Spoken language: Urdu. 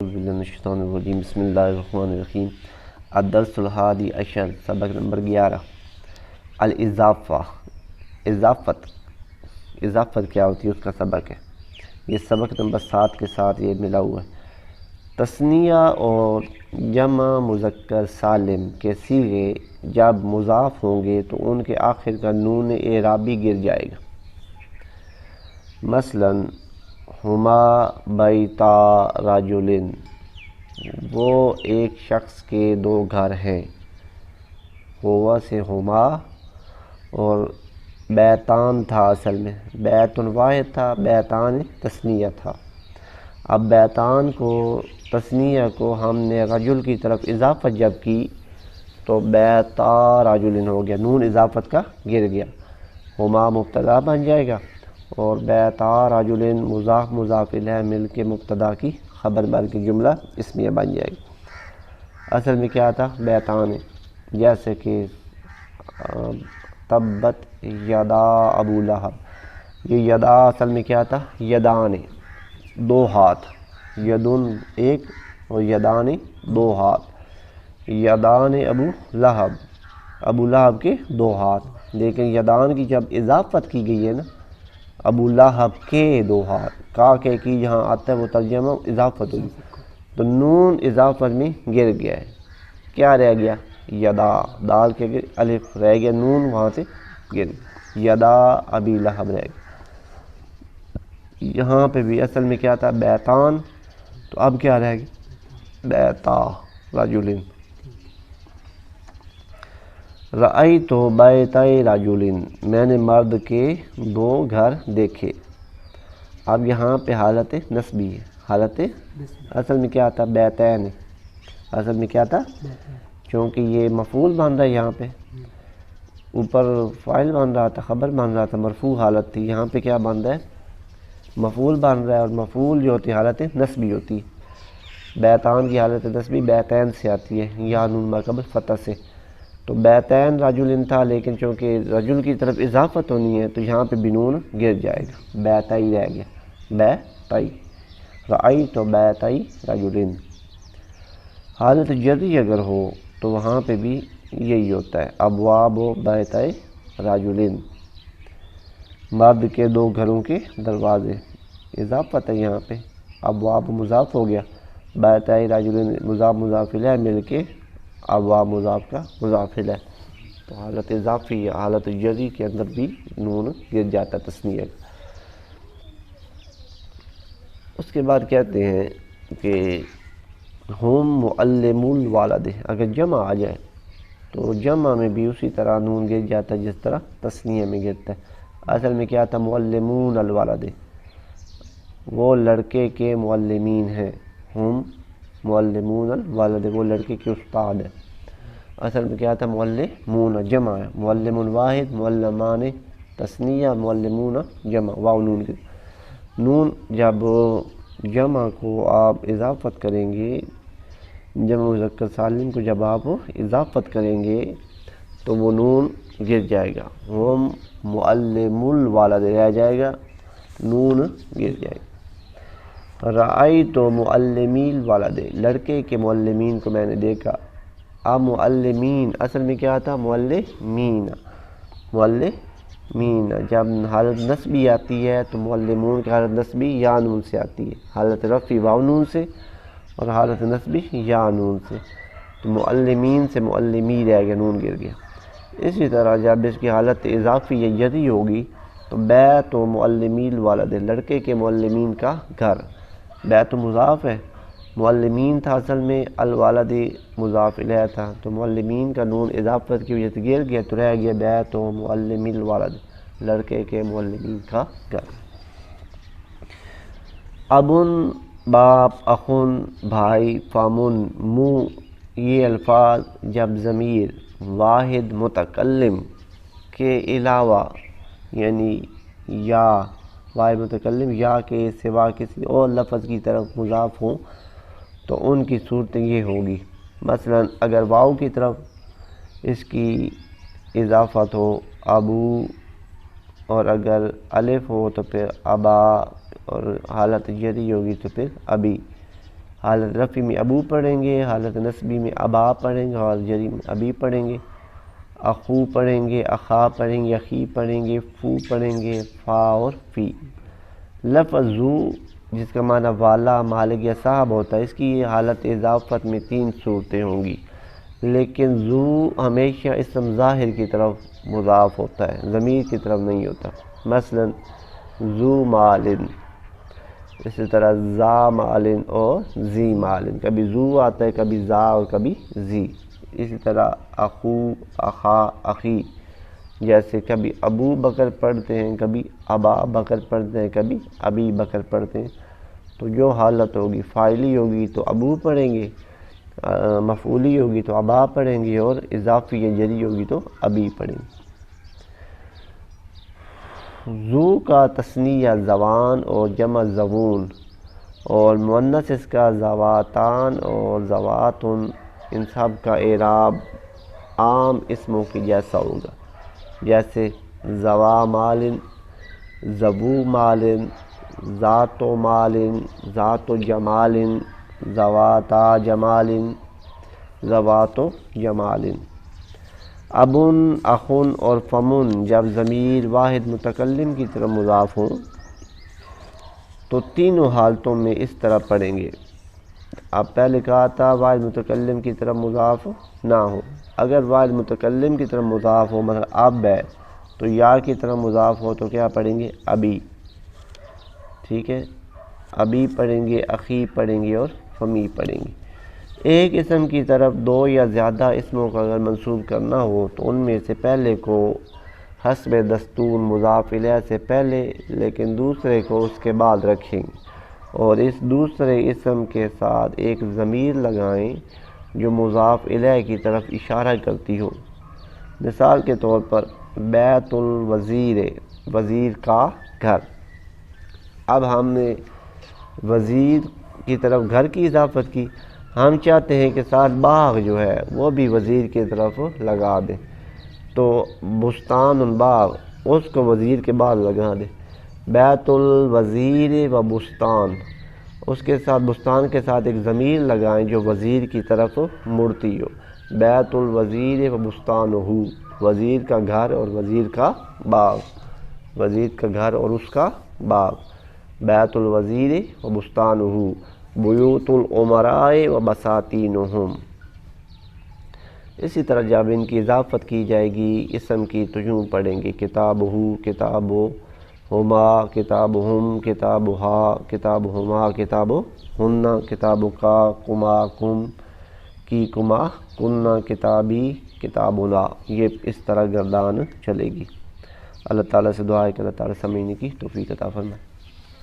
بسم اللہ الرحمن الرحیم۔ الدرس الحادی عشر، سبق نمبر 11۔ الاضافہ، اضافت کیا ہوتی ہے اس کا سبق ہے۔ یہ سبق نمبر 7 کے ساتھ یہ ملا ہوا ہے۔ تثنیہ اور جمع مذکر سالم کے صیغے جب مضاف ہوں گے تو ان کے آخر کا نون اعرابی گر جائے گا۔ مثلاً ہما بیتا رجل، وہ ایک شخص کے 2 گھر ہیں۔ ہوا سے ہما اور بیتان تھا، اصل میں بیتن واحد تھا، بیتان تثنیہ تھا۔ اب بیتان کو تثنیہ کو ہم نے رجل کی طرف اضافت جب کی تو بیتا رجل ہو گیا، نون اضافت کا گر گیا۔ ہما مبتدا بن جائے گا اور بیتا رجل مضاف مضاف الیہ مل کے مبتدا کی خبر بن کے جملہ اسمیہ بن جائے گی۔ اصل میں کیا تھا؟ بیتان، جیسے کہ تبت یدا ابو لہب، یہ یدا اصل میں کیا تھا؟ یدان، 2 ہاتھ، یدن ایک اور یدان 2 ہاتھ۔ یدان ابو لہب کے 2 ہاتھ، لیکن یدان کی جب اضافت کی گئی ہے نا، ابو لہب کے 2 ہاتھ، کا کے کی جہاں آتا ہے وہ ترجمہ اضافت ہوگی، تو نون اضافت میں گر گیا ہے۔ کیا رہ گیا؟ یدا، دال کے الف رہ گیا، نون وہاں سے گر گیا، یدا ابی لہب رہ گیا۔ یہاں پہ بھی اصل میں کیا تھا؟ بیتان، تو اب کیا رہ گیا؟ بیتا رجل۔ رأیت بیتای رجل، میں نے مرد کے 2 گھر دیکھے۔ اب یہاں پہ حالت نسبی ہے، حالت اصل میں کیا تھا؟ بیتین، اصل میں کیا تھا؟ کیونکہ یہ مفعول بن رہا ہے، یہاں پہ اوپر فاعل بن رہا تھا، خبر بن رہا تھا، مرفوع حالت تھی، یہاں پہ کیا بن رہا ہے؟ مفعول بن رہا ہے، اور مفعول جو ہوتی ہے حالت نسبی ہوتی ہے۔ بیتان کی حالت نسبی بیتین سے آتی ہے، یا نون ما قبل فتح سے، تو بیتین رجل تھا، لیکن چونکہ رجل کی طرف اضافت ہونی ہے تو یہاں پہ بنون گر جائے گا، بیتائی رہ گیا، بیتائی۔ رأیت بیتای رجل۔ حالت جری اگر ہو تو وہاں پہ بھی یہی ہوتا ہے، ابواب بیتای رجل، مرد کے 2 گھروں کے دروازے، اضافت ہے یہاں پہ، ابواب مضاف ہو گیا، بیتای رجل مضاف مضاف الیہ مل کے ابواب مضاف کا مضاف الیہ، تو حالت اضافی یا حالت جری کے اندر بھی نون گر جاتا ہے تثنیہ کا۔ اس کے بعد کہتے ہیں کہ ہم معلم الوالد، اگر جمع آ جائے تو جمع میں بھی اسی طرح نون گر جاتا ہے جس طرح تثنیہ میں گرتا ہے۔ اصل میں کیا تھا؟ معلمون الولد، وہ لڑکے کے معلمین ہیں، ہم معلمون الولد، وہ لڑکے کے استاد ہیں۔ اصل میں کیا تھا؟ معلمون جمع ہے، معلم واحد، معلمان تثنیہ، معلمون جمع، واو نون کی نون جب جمع کو آپ اضافت کریں گے، جمع مذکر سالم کو جب آپ اضافت کریں گے تو وہ نون گر جائے گا، ہم معلم الوالد رہ جائے گا، نون گر جائے گا۔ رأیت معلمی الولد، لڑکے کے معلمین کو میں نے دیکھا۔ اب معلمین اصل میں کیا تھا؟ معلمین، جب حالت نسبی آتی ہے تو معلمون کی حالت نسبی یا نون سے آتی ہے، حالت رفعی واو نون سے اور حالت نسبی یا نون سے، تو معلمین سے معلمی رہ گیا، نون گر گیا۔ اسی طرح جب اس کی حالت اضافی یا جری ہوگی تو بیت و معلمی الولد، لڑکے کے معلمین کا گھر، بیت مضاف ہے، معلمین تھا اصل میں، الوالد مضاف الیہ تھا، تو معلمین کا نون اضافت کی وجہ سے گر گیا تو رہ گیا بیت و معلم الولد، لڑکے کے معلمین کا گھر۔ ابن باپ، اخن بھائی، فامن منہ، یہ الفاظ جب ضمیر واحد متکلم کے علاوہ یعنی یا واحد متکلم یا کے سوا کسی اور لفظ کی طرف مضاف ہوں تو ان کی صورتیں یہ ہوگی۔ مثلا اگر واو کی طرف اس کی اضافت ہو ابو، اور اگر الف ہو تو پھر ابا، اور حالت جری ہوگی تو پھر ابی۔ حالت رفع میں ابو پڑھیں گے، حالت نصبی میں ابا پڑھیں گے، حالت جری میں ابی پڑھیں گے، اخو پڑھیں گے، اخا پڑھیں گے، اخی پڑھیں گے، فو پڑھیں گے، فا اور فی۔ لفظ ذو جس کا معنی والا، مالک یا صاحب ہوتا ہے، اس کی یہ حالت اضافت میں 3 صورتیں ہوں گی، لیکن ذو ہمیشہ اسم ظاہر کی طرف مضاف ہوتا ہے، ضمیر کی طرف نہیں ہوتا۔ مثلا ذو مالن، اسی طرح ذا مالن اور ذی مالن، کبھی ذو آتا ہے، کبھی ذا اور کبھی ذی۔ اسی طرح اخو، اخا، اخی، جیسے کبھی ابو بکر پڑھتے ہیں، کبھی ابا بکر پڑھتے ہیں، کبھی ابی بکر پڑھتے ہیں۔ تو جو حالت ہوگی فاعلی ہوگی تو ابو پڑھیں گے، مفعولی ہوگی تو ابا پڑھیں گے، اور اضافی یا جری ہوگی تو ابی پڑھیں گے۔ ذو کا تثنیہ زوان اور جمع زوون، اور مؤنث اس کا زواتان اور زواتن، ان سب کا اعراب عام اسموں کی جیسا ہوگا، جیسے زوا مالن، زبو مالن، ذات و مالن، ذات و جمالن، ذواتا جمالن، ذوات و جمالن۔ ابن، اخن اور فمن جب ضمیر واحد متکلم کی طرف مضاف ہوں تو تینوں حالتوں میں اس طرح پڑھیں گے۔ اب پہلے کہا تھا واحد متکلم کی طرف مضاف نہ ہو، اگر واحد متکلم کی طرف مضاف ہو، مثلا اب ہے تو یا کی طرف مضاف ہو تو کیا پڑھیں گے؟ ابی، ٹھیک ہے، ابی پڑھیں گے، اخی پڑھیں گے اور فمی پڑھیں گے۔ ایک اسم کی طرف 2 یا زیادہ اسموں کا اگر منسوب کرنا ہو تو ان میں سے پہلے کو حسب دستور مضاف الیہ سے پہلے، لیکن دوسرے کو اس کے بعد رکھیں گے، اور اس دوسرے اسم کے ساتھ ایک ضمیر لگائیں جو مضاف الیہ کی طرف اشارہ کرتی ہو۔ مثال کے طور پر بیت الوزیر، وزیر کا گھر۔ اب ہم نے وزیر کی طرف گھر کی اضافت کی، ہم چاہتے ہیں کہ ساتھ باغ جو ہے وہ بھی وزیر کی طرف لگا دیں، تو بستان الباغ اس کو وزیر کے بعد لگا دیں۔ بیت الوزیر و بستان، اس کے ساتھ بستان کے ساتھ ایک ضمیر لگائیں جو وزیر کی طرف مڑتی ہو۔ بیت الوزیر و بستان ہو، وزیر کا گھر اور وزیر کا باغ، وزیر کا گھر اور اس کا باغ۔ بیت الوزیر و بستان ہو، بیوت الامراء و بساتینہم۔ اسی طرح جب ان کی اضافت کی جائے گی اسم کی تو یوں پڑھیں گے کتابہ، کتابہما، کتابہم، کتابہا، کتابہما، کتابہن، کتابکا، کما، کم، کی، کما، کننا، کتابی، کتابنا۔ یہ اس طرح گردان چلے گی۔ اللہ تعالیٰ سے دعا ہے کہ اللہ تعالیٰ سمجھنے کی توفیق عطا فرمائے۔